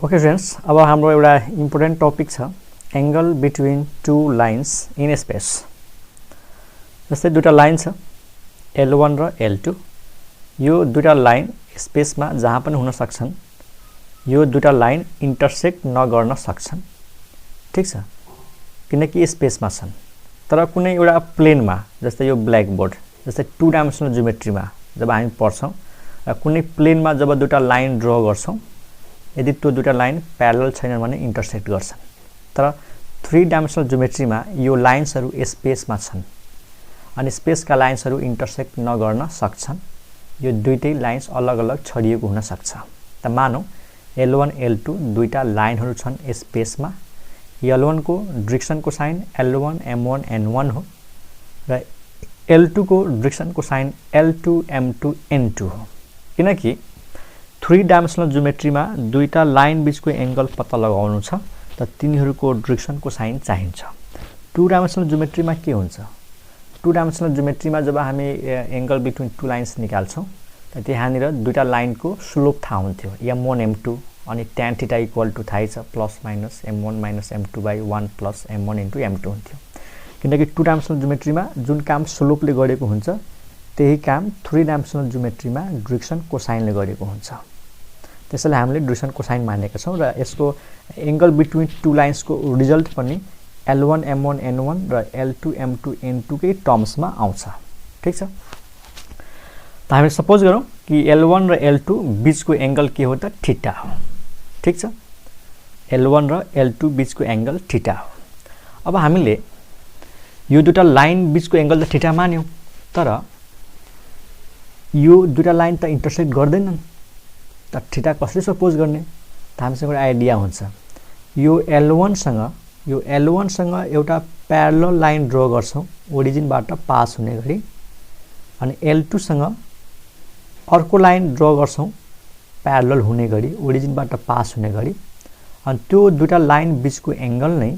Okay friends, अब हाम्रो एउटा इम्पोर्टेन्ट टपिक छ angle between two lines in space. जस्तै दुईटा लाइन छ L1 र L2। यो दुईटा लाइन स्पेसमा जहाँ पनि हुन सक्छन्। यो दुईटा लाइन इन्टरसेक्ट नगर्न सक्छन्, ठीक छ, किनकि स्पेसमा छन्। तर कुनै एउटा प्लेनमा, जस्तै यो ब्ल्याक बोर्ड, जस्तै टू डाइमेन्सनल ज्योमेट्रीमा जब हामी पढ्छौं र कुनै प्लेनमा जब दुईटा लाइन ड्र गर्छौं, यदि त्यो दुईटा लाइन प्यारलल छैनन् भने इन्टरसेक्ट गर्छन्। तर थ्री डाइमेन्सनल ज्योमेट्रीमा यो लाइन्सहरू स्पेसमा छन् अनि स्पेसका लाइन्सहरू इन्टरसेक्ट नगर्न सक्छन्। यो दुईटै लाइन्स अलग अलग छरिएको हुन सक्छ। त मानौ L1 L2 दुईटा लाइनहरू छन् स्पेसमा। L1 को डिरेक्सन को साइन L1 M1 N1 हो र L2 को डिरेक्सन को साइन L2 M2 N2 हो। किनकि थ्री डाइमेन्सनल ज्योमेट्रीमा दुईटा लाइन बीचको एंगल पत्ता लगाउनु छ त तिनीहरूको डिरेक्सन को साइन चाहिन्छ। टू डाइमेन्सनल ज्योमेट्रीमा के हुन्छ? टू डाइमेन्सनल ज्योमेट्रीमा जब हामी एंगल बिट्विन टू लाइन्स निकाल्छौं त त्यहाँनिर दुईटा लाइनको स्लोप थाहा हुन्थ्यो, M1 M2, अनि tan थीटा इक्वल टु थाहै छ plus minus M1 minus M2 by 1 plus M1 into M2 हुन्थ्यो। किनकि टू डाइमेन्सनल ज्योमेट्रीमा जुन काम स्लोपले गरेको हुन्छ त्यही काम थ्री डाइमेन्सनल ज्योमेट्रीमा डिरेक्सन कोसाइनले गरेको हुन्छ। त्यसैले हामीले डिरेक्सन कोसाइन मानेका छौं र यसको एंगल बिट्विन टू लाइन्सको रिजल्ट पनि L1 M1 N1 र L2 M2 N2 कै टर्म्समा आउँछ, ठीक छ। त हामी सपोज गरौँ कि L1 र L2 बीचको एंगल के हो त थीटा हो, ठीक छ। L1 र L2 बीचको एंगल थीटा हो। अब हामीले यो दुईटा लाइन बीचको एंगल त थीटा मान्यौं, तर यो दुईटा लाइन त इन्टरसेक्ट गर्दैनन्। त थीटा कसरी सपोज गर्ने? त हामीसँग एउटा आइडिया हुन्छ। यो L1 सँग एउटा प्यारलल लाइन ड्र गर्छौं ओरिजिनबाट पास हुने गरी, अनि L2 सँग अर्को लाइन ड्र गर्छौं प्यारलल हुने गरी ओरिजिनबाट पास हुने गरी, अनि त्यो दुईटा लाइन बीचको एंगल नै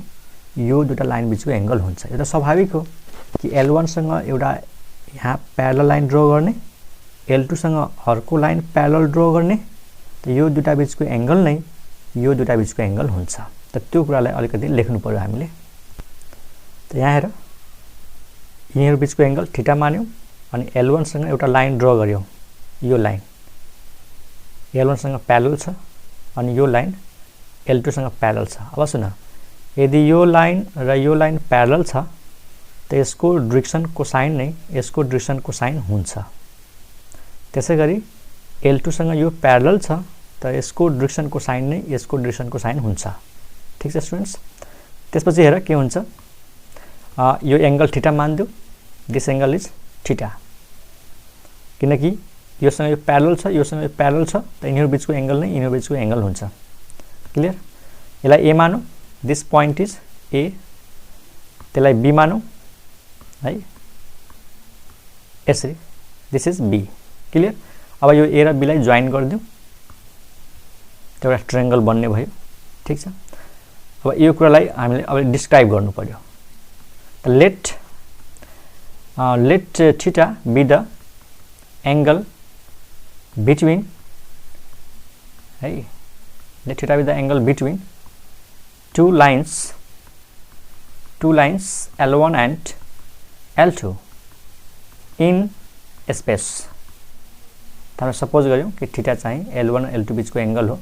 यो दुईटा लाइन बीचको एंगल हुन्छ। यो त स्वाभाविक हो कि L1 सँग एउटा यहाँ प्यारलल लाइन ड्र गर्ने, L2 सँग अर्को लाइन प्यारलल ड्र गर्ने, त यो दुईटा बीचको एंगल नै यो दुईटा बीचको एंगल हुन्छ। त त्यो कुरालाई अलिकति लेख्नु पर्यो हामीले। त यहाँ हेर, यिनीहरु बीचको एंगल थीटा मान्यौं अनि L1 सँग एउटा लाइन ड्र गर्यौं। यो लाइन L1 सँग प्यारलल छ अनि यो लाइन L2 सँग प्यारलल छ। अब सुन, यदि यो लाइन र यो लाइन प्यारलल छ त यसको डिरेक्सन कोसाइन नै यसको डिरेक्सन कोसाइन हुन्छ। त्यसैगरी L2 सँग यो प्यारलल छ त यसको डिरेक्सन कोसाइन नै यसको डिरेक्सन कोसाइन हुन्छ, ठीक छ स्टुडेन्ट्स। त्यसपछि हेर के हुन्छ, यो एंगल थीटा मान्दियौ, दिस एंगल इज थीटा, किनकि योसँग यो प्यारलल छ योसँग यो प्यारलल छ त यिनीहरु बीचको एंगल नै यिनीहरु बीचको एंगल हुन्छ। क्लियर? यसलाई A मानौ, दिस पोइन्ट इज A, त्यसलाई B मानौ है, यसरी दिस इज B। क्लियर? अब यो A र B लाई जोइन गर्दियौ, त्यो एउटा ट्रायंगल बन्ने भयो, ठीक छ। अब यो कुरालाई हामीले अब डिस्क्राइब गर्नु पर्यो। त let theta be the angle between है, let theta be the angle between two lines L1 and L2 in space। त हामी सपोज गर्यौं कि थीटा चाहिँ L1 र L2 बीचको एंगल हो,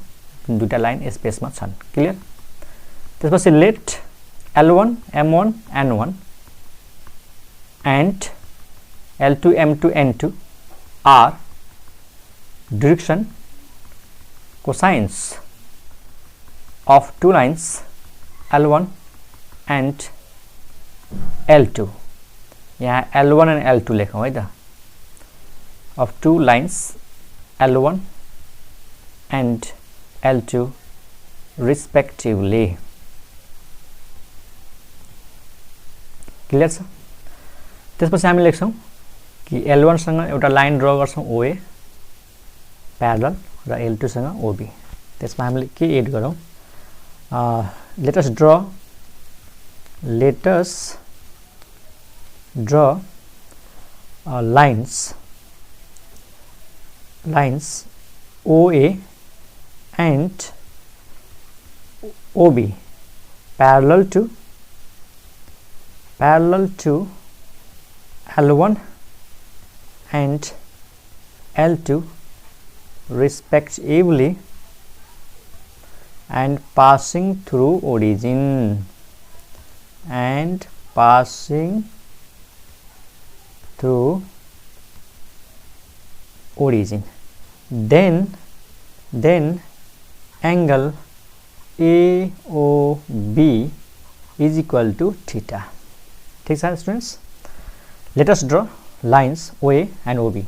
दुईटा लाइन स्पेसमा छन्। क्लियर? त्यसपछि late L1 M1 N1 and L2 M2 N2 are direction cosines of two lines L1 and L2। यहाँ L1 and L2 लेखौं है त, of two lines L1 and L2 respectively। Clear छ? त्यसपछि हामी लेख्छौं कि L1 सँग एउटा लाइन ड्र गर्छौं OA प्यारलल र L2 सँग OB। त्यसमा हामीले के एड गरौं? let us draw lines OA and OB parallel to L1 and L2 respectively and passing through origin then angle AOB is equal to theta. ठीक है students, let us draw lines OA and OB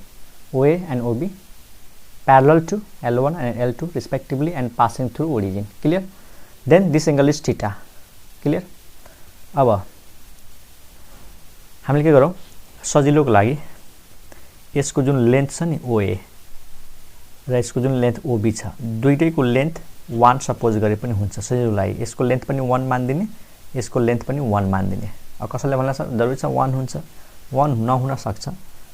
parallel to L1 and L2 respectively and passing through origin. Clear? Then this angle is theta. Clear? अब हामीले के गरौँ, सजिलोको लागि यसको जुन लेन्थ छ नि OA र यसको जुन लेन्थ OB छ, दुईटैको लेन्थ 1 सपोज गरे पनि हुन्छ। सजिलोको लागि यसको लेन्थ पनि 1 मान्दिने, यसको लेन्थ पनि 1 मान्दिने। अब कसैले भन्ला जरुरी छ 1 हुन्छ, 1 नहुन सक्छ,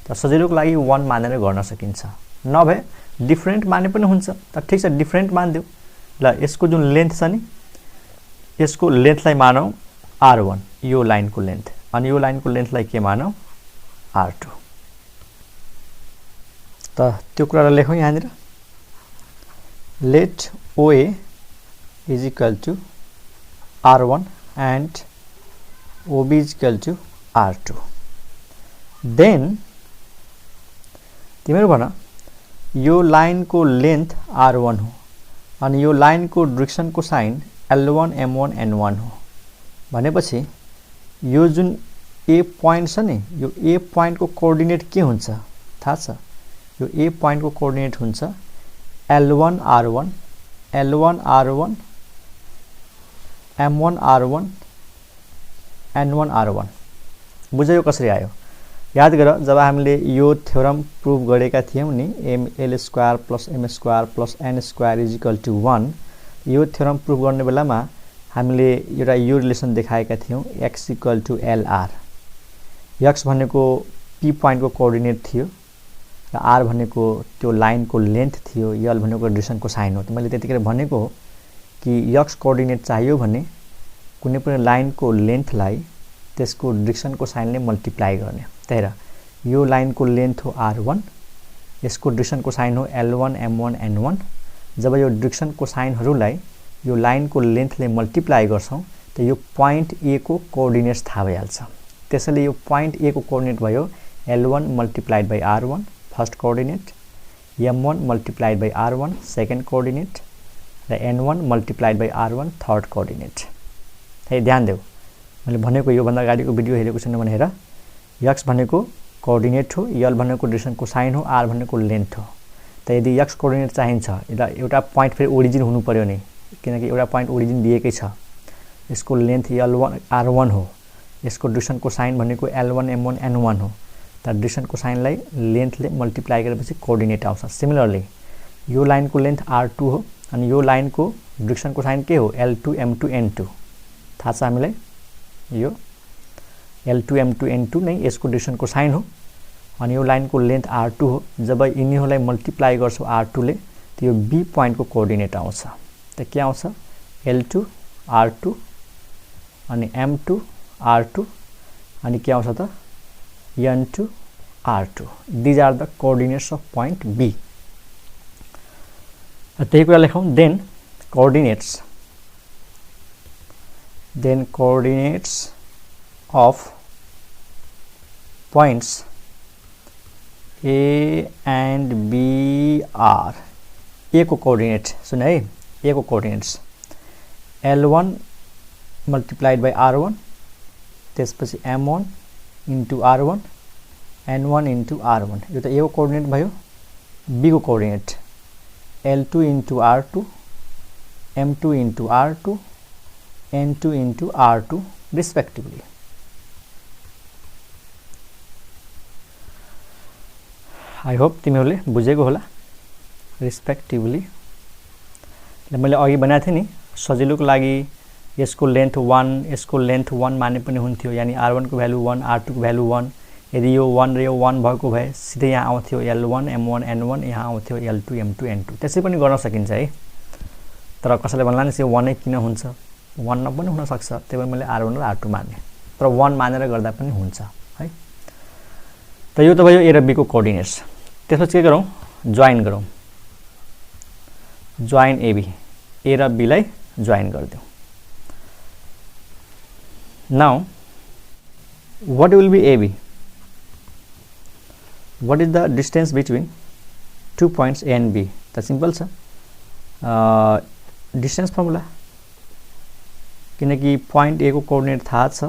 तर सजिलोको लागि 1 मानेर गर्न सकिन्छ। नभए डिफरेन्ट माने पनि हुन्छ, तर ठीक छ डिफरेन्ट मान्दियौ। ल यसको जुन लेन्थ छ नि, यसको लेन्थलाई मानौ R1, यो लाइनको लेन्थ, अनि यो लाइनको लेन्थलाई के मानौ R2। त त्यो कुरालाई लेखौँ यहाँनिर, let OA is equal to R1 and OB is equal to R2। then तिमीहरु भन यो लाइनको लेन्थ R1 हो अनि यो लाइनको डिरेक्सनको साइन L1 M1 N1 हो भनेपछि यो जुन A पोइन्ट छ नि, यो A पोइन्टको कोअर्डिनेट के हुन्छ थाहा छ? यो A पोइन्टको कोअर्डिनेट हुन्छ L1 R1 M1 R1 N1 R1। बुझ्यो कसरी आयो? याद गर जब हामीले यो थ्योरम प्रुभ गरेका थियौं नि, ml² + m² + n² = 1, यो थ्योरम प्रुभ गर्ने बेलामा हामीले एउटा यो रिलेसन देखाएका थियौं x = LR। x भनेको p पोइन्टको कोअर्डिनेट थियो र r भनेको त्यो लाइनको लेन्थ थियो, l भनेको डिरेक्सनको साइन हो। त मैले त्यतिखेर भनेको हो कि x कोअर्डिनेट चाहियो भने कुनै पनि लाइनको लेन्थलाई त्यसको डिरेक्सनको साइनले मल्टिप्लाई गर्ने। त्यही यो लाइनको लेन्थ हो R1, यसको डिरेक्सनको साइन हो L1 M1 N1। जब यो डिरेक्सनको साइनहरूलाई यो लाइनको लेन्थले मल्टिप्लाई गर्छौं त यो पोइन्ट A को कोअर्डिनेट्स थाहा भइहाल्छ। त्यसैले यो पोइन्ट A को कोअर्डिनेट भयो L1 × R1 first coordinate, M1 × R1 second coordinate र N1 × R1 थर्ड कोअर्डिनेट। है ध्यान देऊ, मैले भनेको यो भन्दा अगाडिको भिडियो हेरेको छैन भने हेर, x भनेको कोअर्डिनेट हो, l भनेको डिरेक्सनको साइन हो, r भनेको लेन्थ हो। त यदि x कोअर्डिनेट चाहिन्छ, एउटा पोइन्ट फेरि ओरिजिन हुनु पर्यो नि, किनकि एउटा पोइन्ट ओरिजिन दिएकै छ। यसको लेन्थ L1 R1 हो, यसको डिरेक्सनको साइन भनेको L1 M1 N1 हो। त डिरेक्सनको साइनलाई लेन्थले मल्टिप्लाई गरेपछि कोअर्डिनेट आउँछ। सिमिलरली यो लाइनको लेन्थ R2 हो अनि यो लाइनको डिरेक्सनको साइन के हो L2 M2 N2 थाहा छ हामीलाई। यो L2 M2 N2 नै यसको डिरेक्सनको साइन हो अनि यो लाइनको लेन्थ R2 हो। जब यिनीहरूलाई मल्टिप्लाई गर्छौ R2 ले त यो B पोइन्टको कोअर्डिनेट आउँछ। त के आउँछ L2 R2 अनि M2 R2 अनि के आउँछ त N2 R2। These are the coordinates of point B। त्यही कुरा लेखौं, then coordinates of points A and B are, A को कोअर्डिनेट सुन है, A को कोअर्डिनेट्स L1 × R1 त्यसपछि M1 × R1 N1 × R1। यो त A को कोअर्डिनेट भयो। B को coordinate L2 × R2 M2 × R2 N2 × R2 respectively। I hope तिमीहरूले बुझेको होला। रिस्पेक्टिभली मैले अघि भनेको थिएँ नि, सजिलोको लागि यसको लेन्थ 1, यसको लेन्थ 1 माने पनि हुन्थ्यो, यानी R1 को भ्यालु 1, R2 को भ्यालु 1। यदि यो 1 र यो 1 भएको भए सिधै यहाँ आउँथ्यो L1 M1 N1, यहाँ आउँथ्यो L2 M2 N2। त्यसै पनि गर्न सकिन्छ है। तर कसैले भन्ला नि चाहिँ 1 नै किन हुन्छ 1 न पनि हुन सक्छ त्यही भएर मैले r1 र r2 माने तर 1 मानेर गर्दा पनि हुन्छ है त यो त भयो a र b को कोअर्डिनेट्स त्यसपछि के गरौँ जोइन गरौँ जोइन ab a र b लाई जोइन गरिदिउँ now what will be ab what is the distance between 2 points a and b त सिम्पल छ डिस्टेन्स फर्मुला किनकि पोइन्ट ए को कोअर्डिनेट थाहा छ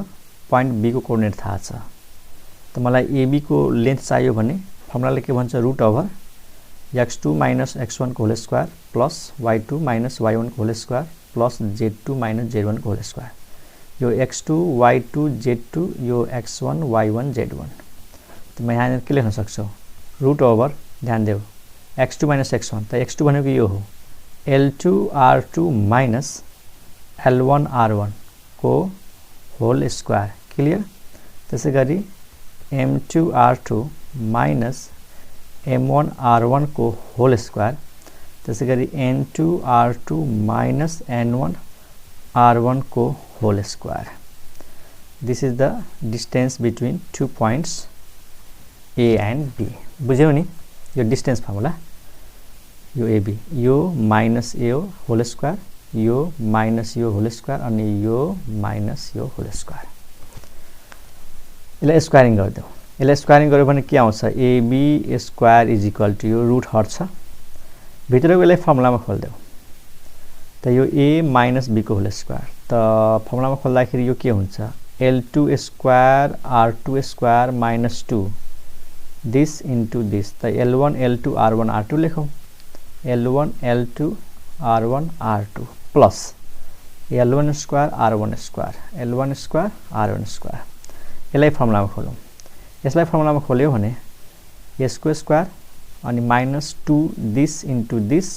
पोइन्ट बी को कोअर्डिनेट थाहा छ त मलाई एबी को लेन्थ चाहियो भने फर्मुलाले के भन्छ रुट ओभर x2 - x1 को whole square plus y2 - y1 को whole square plus z2 - z1 को होल स्क्वायर यो x2 y2 z2 यो x1 y1 z1 त म यहाँ के लेख्न सक्छु रुट ओभर ध्यान देऊ x2 - x1 त x2 भनेको यो हो L2 R2 minus L1 R1 को होल स्क्वायर क्लियर त्यसै गरी M2 R2 minus M1 R1 को होल स्क्वायर त्यसै गरी N2 R2 minus N1 R1 को whole square this is the distance between 2 points A and B बुझ्यौ नि यो डिस्टेंस फर्मुला यो AB यो माइनस A होल स्क्वायर यो माइनस यो होल स्क्वायर अनि यो माइनस यो होल स्क्वायर यसलाई स्क्वायरिङ गरिदेऊ यसलाई स्क्वायरिङ गर्यो भने के आउँछ AB square is equal to यो रुट हट्छ भित्रको यसलाई फर्मुलामा खोल्देऊ त यो A माइनस B को होल स्क्वायर त फर्मुलामा खोल्दाखेरि यो के हुन्छ L2 square R2 square minus 2 this into this त L1 L2 R1 R2 लेखौँ L1 L2 R1 R2 plus L1 square R1 square L1 square R1 square यसलाई फर्मुलामा खोलौँ यसलाई फर्मुलामा खोल्यो भने यसको स्क्वायर अनि minus 2 this into this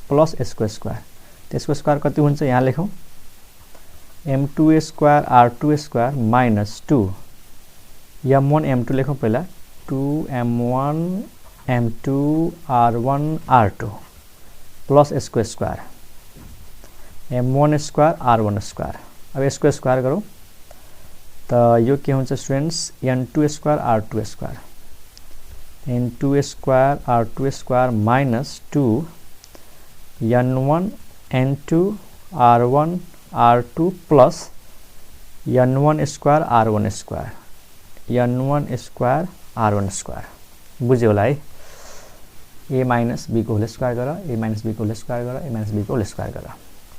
plus यसको स्क्वायर त्यसको स्क्वायर कति हुन्छ यहाँ लेखौँ M2 square R2 square minus 2 M1 M2 लेखौँ पहिला 2M1 M2 R1 R2 plus यसको square M1 square R1 square अब यसको स्क्वायर गरौँ त यो के हुन्छ students N2 square R2 square N2 square R2 square minus 2 N1 N2 R1 R2 plus N1 square R1 square N1 square R1 square बुझ्यो होला है A माइनस B को होल स्क्वायर गर A माइनस B को whole square गर A minus B को whole square गर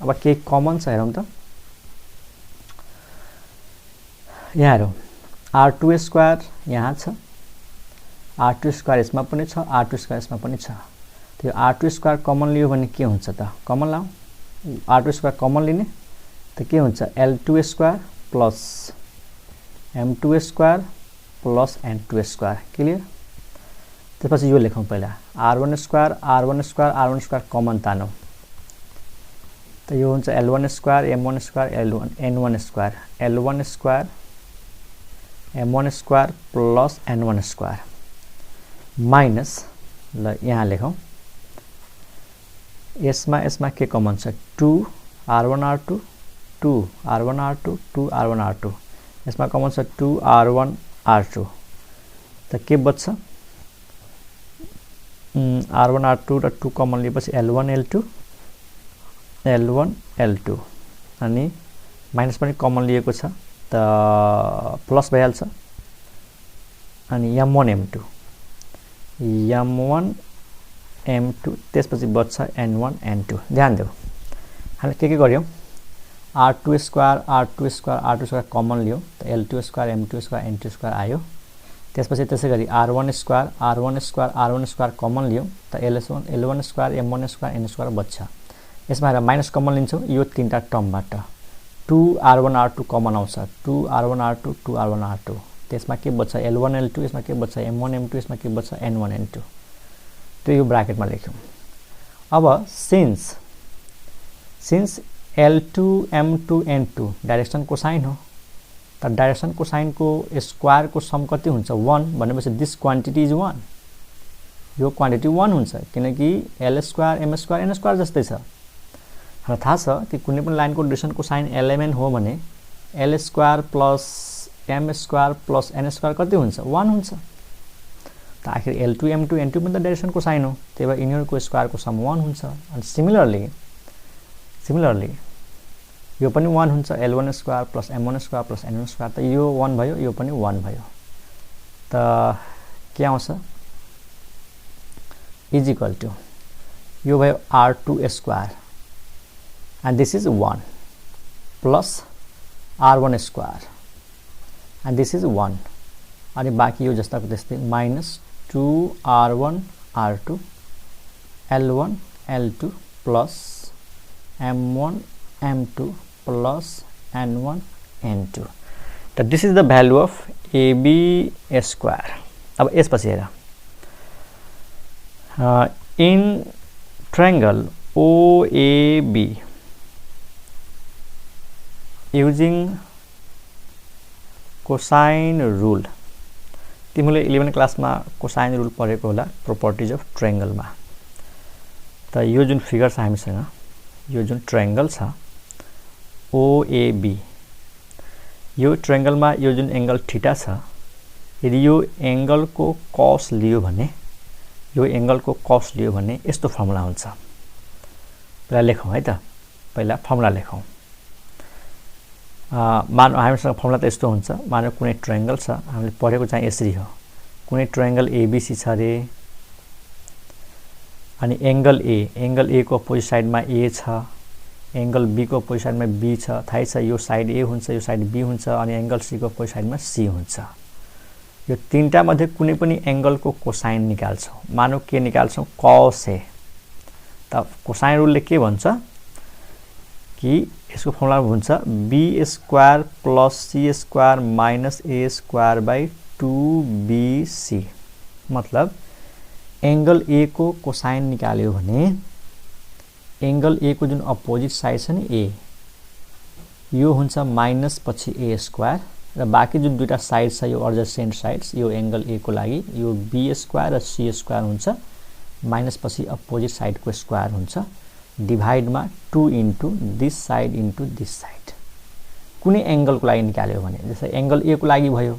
अब के कमन छ हेरौँ त यहाँ हेरौँ R2 स्क्वायर यहाँ छ R2 स्क्वायर यसमा पनि छ R2 स्क्वायर यसमा पनि छ त्यो R2 स्क्वायर कमन लियो भने के हुन्छ त कमन लाऊ R2 स्क्वायर कमन लिने त के हुन्छ L2 square plus M2 square plus N2 square clear त्यसपछि यो लेखौँ पहिला R1 square R1 square R1 square common तानौँ त यो हुन्छ L1 square M1 square N1 square L1 square M1 square plus N1 square minus ल यहाँ लेखौँ यसमा के कमन छ 2 R1 R2 2 R1 R2 2 R1 R2 यसमा कमन छ 2 R1 R2 त के बच्छ R1 R2 र 2 कमन लिएपछि L1 L2 L1 L2 अनि माइनस पनि कमन लिएको छ त प्लस भइहाल्छ अनि M1 M2 M1 M2 त्यसपछि बच्छ N1 N2 ध्यान देऊ हामी के गर्यौं R2 square R2 square R2 square common लियो त L2 square M2 square N2 square आयो त्यसपछि त्यसैगरी R1 square R1 square R1 square common लियो त L1 square M1 square N square बच्छ यसमा हेर माइनस कमन लिन्छौ यो तीनटा टर्मबाट 2 R1 R2 कमन आउँछ 2 R1 R2 2 R1 R2 त्यसमा के बच्छ L1 L2 यसमा के बच्छ M1 M2 यसमा के बच्छ N1 N2 त्यो यो ब्र्याकेटमा लेख्यौं अब since L2 M2 N2 direction cosine हो त डाइरेक्सन कोसाइन को स्क्वायर को सम कति हुन्छ 1 भनेपछि दिस क्वान्टिटी इज 1 यो क्वान्टिटी 1 हुन्छ किनकि L square M square N square जस्तै छ र थाहा छ कि कुनै पनि लाइनको डिरेक्सन कोसाइन lmn हो भने l square plus m square plus n square कति हुन्छ 1 हुन्छ। त आखिर l2 m2 n2 पनि त डाइरेक्सन कोसाइन हो, त्यही भएर यिनीहरूको स्क्वायरको सम 1 हुन्छ। अनि सिमिलरली यो पनि 1 हुन्छ, l1 square plus m1 square plus n1 square, त यो 1 भयो, यो पनि 1 भयो। त के आउँछ इज इक्वल टु यो भयो r2 square and this is 1 plus r1 square and this is 1 अनि बाँकी यो जस्ताको त्यस्तै minus 2r1 r2 l1 l2 plus m1 m2 plus n1 n2। त this is the value of ab square। अब यसपछि हेर in triangle OAB using cosine rule, तिमीले 11 क्लासमा कोसाइन रुल पढेको होला प्रोपर्टिज अफ ट्रायंगलमा। त यो जुन फिगर छ हामीसँग, यो जुन ट्रायंगल छ OAB, यो ट्रायंगलमा यो जुन एंगल थीटा छ, यदि यो एंगलको कस लियो भने यस्तो फर्मुला हुन्छ। पहिला लेखौँ है त, पहिला फर्मुला लेखौँ। मानौ हामीसँग फर्मुला त यस्तो हुन्छ, मानौ कुनै ट्रायंगल छ, हामीले पढेको चाहिँ यसरी हो, कुनै ट्रायंगल ABC छ रे, अनि एंगल A को अपोजिट साइडमा A छ, एंगल B को अपोजिट साइडमा B छ, थाहै छ यो साइड A हुन्छ, यो साइड B हुन्छ, अनि एंगल C को अपोजिट साइडमा C हुन्छ। यो तीनटा मध्ये कुनै पनि एंगलको कोसाइन निकाल्छौं। मानौ के निकाल्छौं cos A। त कोसाइन रुलले के भन्छ कि यसको फर्मुला हुन्छ b square plus c square minus a square by 2bc। मतलब एंगल A को कोसाइन निकाल्यो भने एंगल A को जुन अपोजिट साइड छ नि A, यो हुन्छ माइनस पछि a स्क्वायर, र बाँकी जुन दुईटा साइड छ यो एडजेसेन्ट साइड्स, यो एंगल A को लागि यो b स्क्वायर र c स्क्वायर हुन्छ, माइनस पछि अपोजिट साइड को स्क्वायर हुन्छ, डिभाइडमा 2 into this side into this side. कुनै एंगल को लागि निकाल्यो भने, जस्तै एंगल A को लागि भयो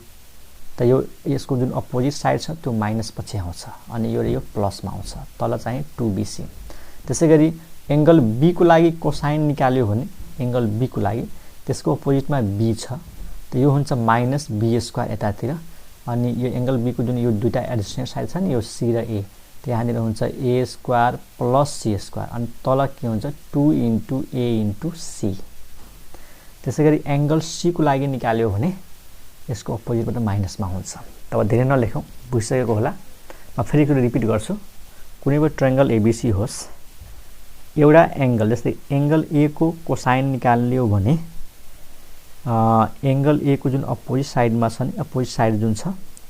त यो यसको जुन अपोजिट साइड छ त्यो माइनस पछि आउँछ, अनि यो प्लसमा आउँछ, तल चाहिँ 2bc। त्यसैगरी एंगल B को लागि कोसाइन निकाल्यो भने, एंगल B को लागि त्यसको अपोजिटमा b छ, त यो हुन्छ माइनस b स्क्वायर यतातिर, अनि यो एंगल B को जुन यो दुईटा एडजेसेन्ट साइड छ नि यो c र a, त्यहाँनिर हुन्छ a square plus c square, अनि तल के हुन्छ 2 इन्टु a इन्टु c। त्यसैगरी एंगल C को लागि निकाल्यो भने यसको अपोजिटबाट माइनसमा हुन्छ। तब धेरै नलेखौँ, बुझिसकेको होला। म फेरि एकचोटि रिपिट गर्छु। कुनै पनि ट्रायंगल ABC होस्, एउटा एंगल जस्तै एंगल A को कोसाइन निकाल्यो भने एंगल A को जुन अपोजिट साइडमा छ नि, अपोजिट साइड जुन छ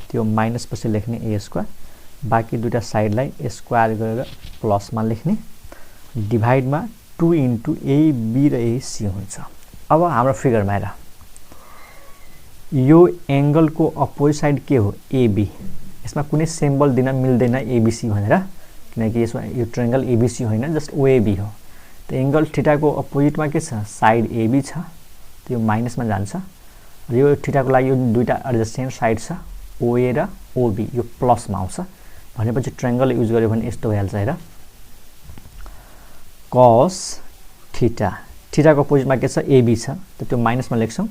त्यो माइनस पछि लेख्ने a स्क्वायर, बाँकी दुईटा साइडलाई स्क्वायर गरेर प्लसमा लेख्ने, डिभाइडमा 2 इन्टु AB र AC हुन्छ। अब हाम्रो फिगरमा हेर, यो एंगल को अपोजिट साइड के हो AB, यसमा कुनै सिम्बल दिन मिल्दैन ABC भनेर, किनकि यसमा यो ट्रायंगल ABC होइन, जस्ट OAB हो। त एंगल थीटा को अपोजिटमा के छ साइड AB छ, त्यो माइनसमा जान्छ, र यो थीटा को लागि यो दुईटा एडजेसेन्ट साइड छ OA र OB, यो प्लसमा आउँछ। भनेपछि ट्रायंगल युज गर्यो भने यस्तो भइहाल्छ। हेर cos थीटा, थीटा को अपोजिटमा के छ AB छ, त त्यो माइनसमा लेख्छौं,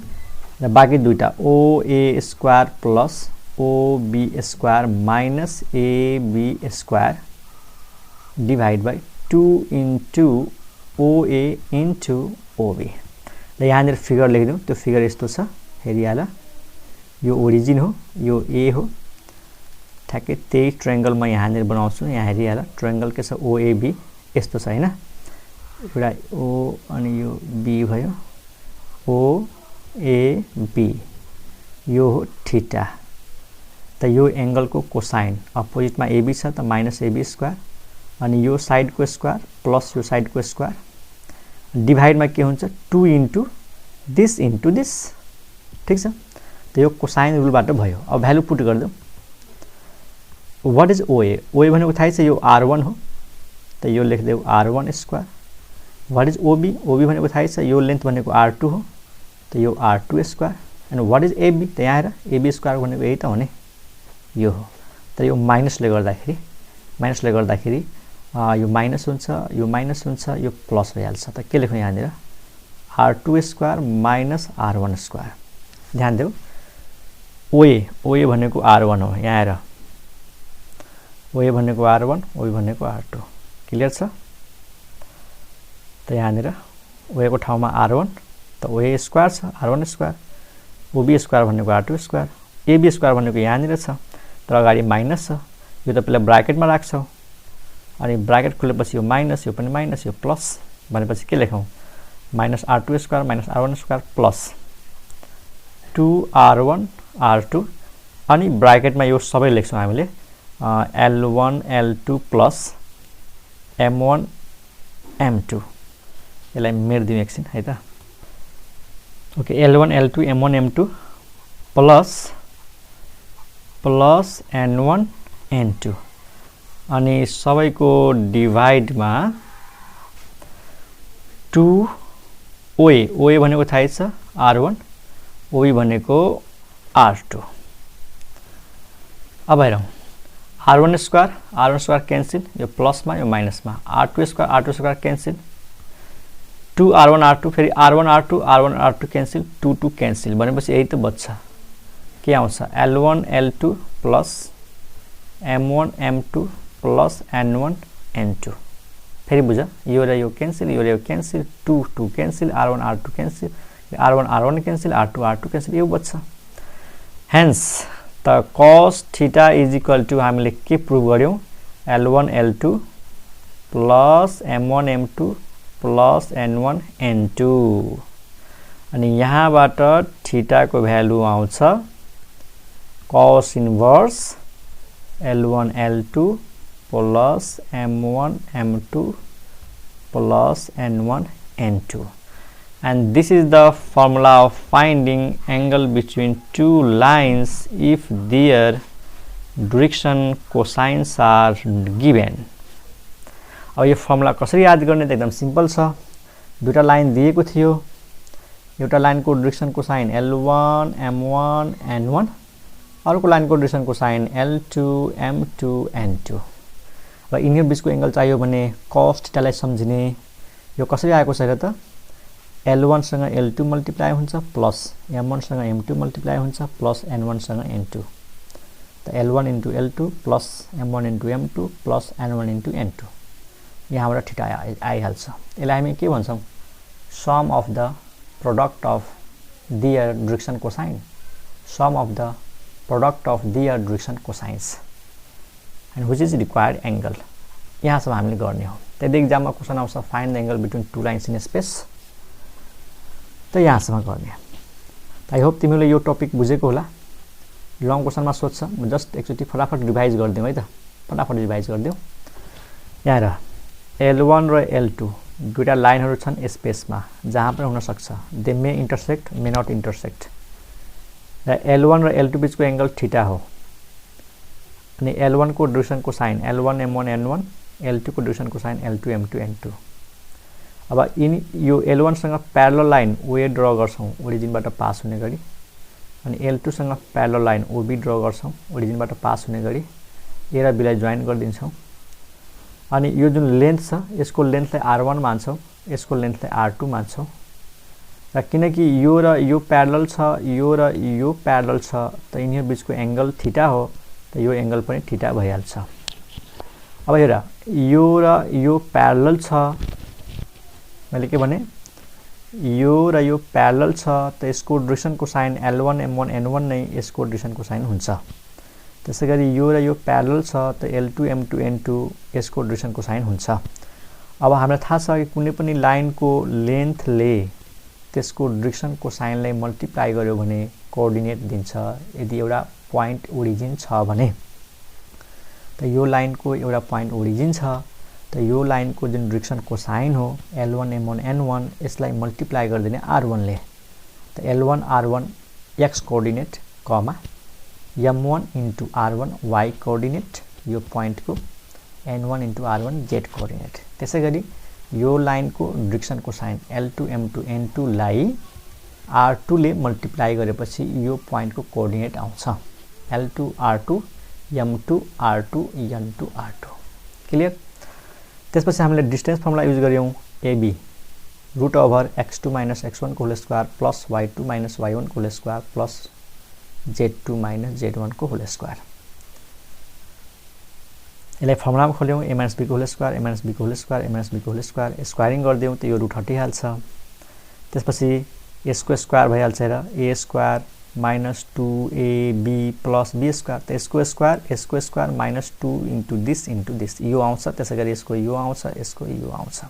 र बाँकी दुईटा OA square plus OB square minus AB square divide by 2 into OA into OB। र यहाँनिर फिगर लेखिदिउँ, त्यो फिगर यस्तो छ, हेरिहाल। यो ओरिजिन हो, यो A हो, ठ्याक्कै त्यही ट्रायंगल म यहाँनिर बनाउँछु। यहाँ हेरिहाल, ट्रायंगल के छ OAB यस्तो छ हैन, एउटा O अनि यो B भयो, OAB, यो हो थीटा। त यो एंगल को कोसाइन अपोजिटमा AB छ त माइनस AB स्क्वायर, अनि यो साइड को स्क्वायर प्लस यो साइड को स्क्वायर, डिभाइडमा के हुन्छ 2 इन्टु दिस इन्टु दिस। ठीक छ, त यो कोसाइन रुलबाट भयो। अब भ्यालु पुट गर्दिउँ। What is OA? OA भनेको थाहै छ यो R1 हो, त यो लेख्देऊ R1 स्क्वायर व्हाट इज ओबी ओबी भनेको थाहै छ यो लेन्थ भनेको r2 हो त यो r2 square and what is AB त यहाँ हेर एबी स्क्वायर भनेको यही त हो नि यो हो तर यो माइनसले गर्दाखेरि यो माइनस हुन्छ यो प्लस भइहाल्छ त के लेखौँ यहाँनिर r2 square minus r1 square ध्यान देऊ ओए भनेको r1 हो यहाँ हेर ओए भनेको r1 ओए भनेको r2 क्लियर छ त यहाँनिर ओएको ठाउँमा r1 त ओए स्क्वायर छ r1 स्क्वायर ओबी स्क्वायर भनेको r2 स्क्वायर एबी स्क्वायर भनेको यहाँनिर छ तर अगाडि माइनस छ यो त पहिला ब्राकेटमा राख्छौ अनि ब्राकेट खुलेपछि यो माइनस यो पनि माइनस यो प्लस भनेपछि के लेखौँ minus r2 square minus r1 square plus 2r1 r2 अनि ब्राकेटमा यो सबै लेख्छौँ हामीले l1 l2 plus m1 m2 यसलाई मेर्दिउँ एकछिन है त okay l1 l2 m1 m2 plus n1 n2 अनि सबैको डिभाइडमा 2 ओए भनेको थाहै छ r1 ओबी भनेको r2 अब हेरौँ r1 स्क्वायर क्यान्सल यो प्लसमा यो माइनसमा r2 square cancel 2r1 r2 फेरि r1 r2 क्यान्सल 2 क्यान्सल भनेपछि यही त बच्छ के आउँछ l1 l2 plus m1 m2 plus n1 n2 फेरि बुझ यो र यो cancel 2 cancel r1 r2 cancel r1 cancel r2 cancel यो बच्छ हेन्स त cos theta is equal to हामीले के प्रुभ गर्यौं l1 l2 plus m1 m2 plus n1 n2 अनि यहाँबाट थीटा को भ्यालु आउँछ cos inverse l1 l2 plus m1 m2 plus n1 n2 and this is the formula of finding angle between two lines if their direction cosines are given। अब यो formula कसरी याद गर्ने त एकदम सिम्पल छ दुईटा लाइन दिएको थियो एउटा लाइनको direction cosine l1 m1 n1 अर्को लाइनको direction cosine l2 m2 n2 र यिनीहरु बीचको एंगल चाहियो भने cos थीटा लाई सम्झिने यो कसरी आएको छ त l1 सँग l2 मल्टिप्लाई हुन्छ प्लस m1 सँग m2 मल्टिप्लाई हुन्छ प्लस n1 सँग n2 त l1 * l2 plus m1 * m2 plus n1 * n2 यहाँबाट थीटा आइहाल्छ यसलाई हामी के भन्छौं sum of the product of their direction cosine sum of the product of their direction cosines and which is required angle यहाँसम्म हामीले गर्ने हो त्यही एक्जाममा क्वेशन आउँछ find the angle between two lines in space त यहाँसम्म गर्ने आई होप तिमीले यो टपिक बुझेको होला लङ क्वेशनमा सोध्छ म जस्ट एकचोटी फटाफट रिभाइज गर्दियौ है त फटाफट रिभाइज गर्दियौ यहाँ र l1 र l2 दुईटा लाइनहरु छन् स्पेसमा जहाँ पनि हुन सक्छ they may intersect may not intersect र l1 र l2 बीचको एंगल थीटा हो अनि l1 को direction cosine l1 m1 n1 l2 को direction cosine l2 m2 n2 अब यो l1 सँग प्यारलल लाइन OA ड्रा गर्छौं ओरिजिनबाट पास हुने गरी अनि l2 सँग प्यारलल लाइन OB ड्रा गर्छौं ओरिजिनबाट पास हुने गरी A र B लाई जोइन गर्दिन्छौं अनि यो जुन लेन्थ छ यसको लेन्थलाई r1 मान्छौं यसको लेन्थलाई r2 मान्छौं र किनकि यो र यो प्यारलल छ यो र यो प्यारलल छ त यिनीहरु बीचको एंगल थीटा हो त यो एंगल पनि थीटा भइहाल्छ अब हेर यो र यो प्यारलल छ मैले के भने यो र यो प्यारलल छ त यसको direction cosine l1 m1 n1 नै यसको डाइरेक्सन कोसाइन हुन्छ त्यसैगरी यो र यो प्यारलल छ त l2 m2 n2 यसको डाइरेक्सन कोसाइन हुन्छ अब हामीलाई थाहा छ कि कुनै पनि लाइनको लेन्थले त्यसको डाइरेक्सन कोसाइनलाई मल्टिप्लाई गर्यो भने कोअर्डिनेट दिन्छ यदि एउटा पॉइंट ओरिजिन छ भने त यो लाइनको एउटा पॉइंट ओरिजिन छ त यो लाइनको जुन डाइरेक्सन कोसाइन हो l1 m1 n1 यसलाई मल्टिप्लाई गर्दिने r1 ले त l1 r1 x कोअर्डिनेट कमा m1 * r1 y कोअर्डिनेट यो पॉइंट को n1 * r1 z कोअर्डिनेट त्यसैगरी यो लाइनको direction cosine L2 M2 N2 लाई R2 ले मल्टिप्लाई गरेपछि यो पोइन्टको कोअर्डिनेट आउँछ L2 R2 M2 R2 N2 R2 clear. त्यसपछि हामीले डिस्टेन्स फर्मुला युज गर्यौं AB root over x2 minus x1 को whole square plus y2 minus y1 को whole square plus z2 minus z1 को होल स्क्वायर। यसलाई फर्मुलामा खोल्यौं a minus b को whole square a minus b को whole square a minus b को whole square squaring गर्दियौं त यो रुट हटिहाल्छ। त्यसपछि a को स्क्वायर भइहाल्छ र a square minus 2ab plus b square त यसको स्क्वायर minus 2 into this यो आउँछ। त्यसैगरी यसको यो आउँछ यसको यो आउँछ।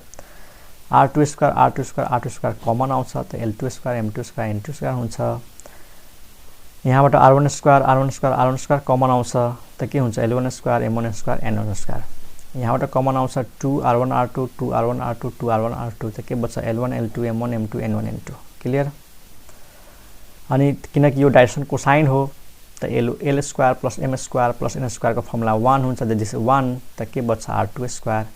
r2 स्क्वायर कमन आउँछ त l2 square m2 square n2 square हुन्छ। यहाँबाट r1 स्क्वायर कमन आउँछ त के हुन्छ l1 square m1 square n1 square. यहाँबाट कमन आउँछ 2r1 r2 2r1 r2 2r1 r2 त के बच्छ l1 l2 m1 m2 n1 n2 clear. अनि किनकि यो डाइरेक्सन कोसाइन हो त l square plus m square plus n square को फर्मुला 1 हुन्छ त दिस 1 त के बच्छ r2 स्क्वायर।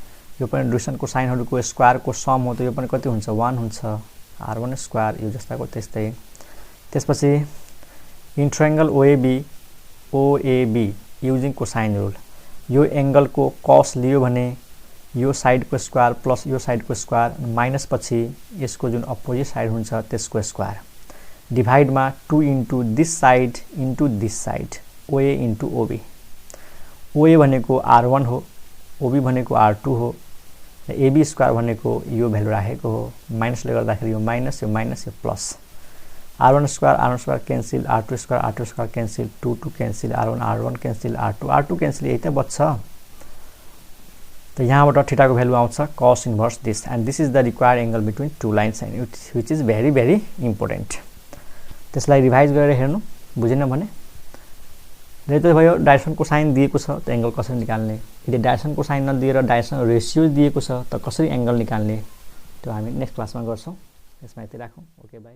यो पनि डाइरेक्सन कोसाइनहरुको स्क्वायर को सम हो त यो पनि कति हुन्छ 1 हुन्छ r1 स्क्वायर यो जस्ताको त्यस्तै। त्यसपछि in triangle OAB using cosine rule यो एंगल को कॉस लियो भने यो साइड को स्क्वायर प्लस यो साइड को स्क्वायर माइनस पछि यसको जुन अपोजिट साइड हुन्छ त्यसको स्क्वायर डिवाइड मा 2 into this side into this side OA into OB। OA भनेको r1 हो OB भनेको r2 हो AB स्क्वायर भनेको यो भ्यालु राखेको हो माइनस ले गर्दाखेरि यो माइनस यो plus r1 square cancel r2 square cancel 2 cancel r1 cancel r2 cancel यही त बच्छ। त यहाँबाट थीटा को भ्यालु आउँछ cos inverse this and this is the required angle between two lines and which is very very important. त्यसलाई revise गरेर हेर्नु बुझेन भने र त भयो डाइरेक्सन कोसाइन दिएको छ त एंगल कसरी निकाल्ने। यदि डाइरेक्सन कोसाइन नदिएर डाइरेक्सन रेशियो दिएको छ त कसरी एंगल निकाल्ने त्यो हामी नेक्स्ट क्लासमा गर्छौं। यसमा यति राखौं। Okay bye.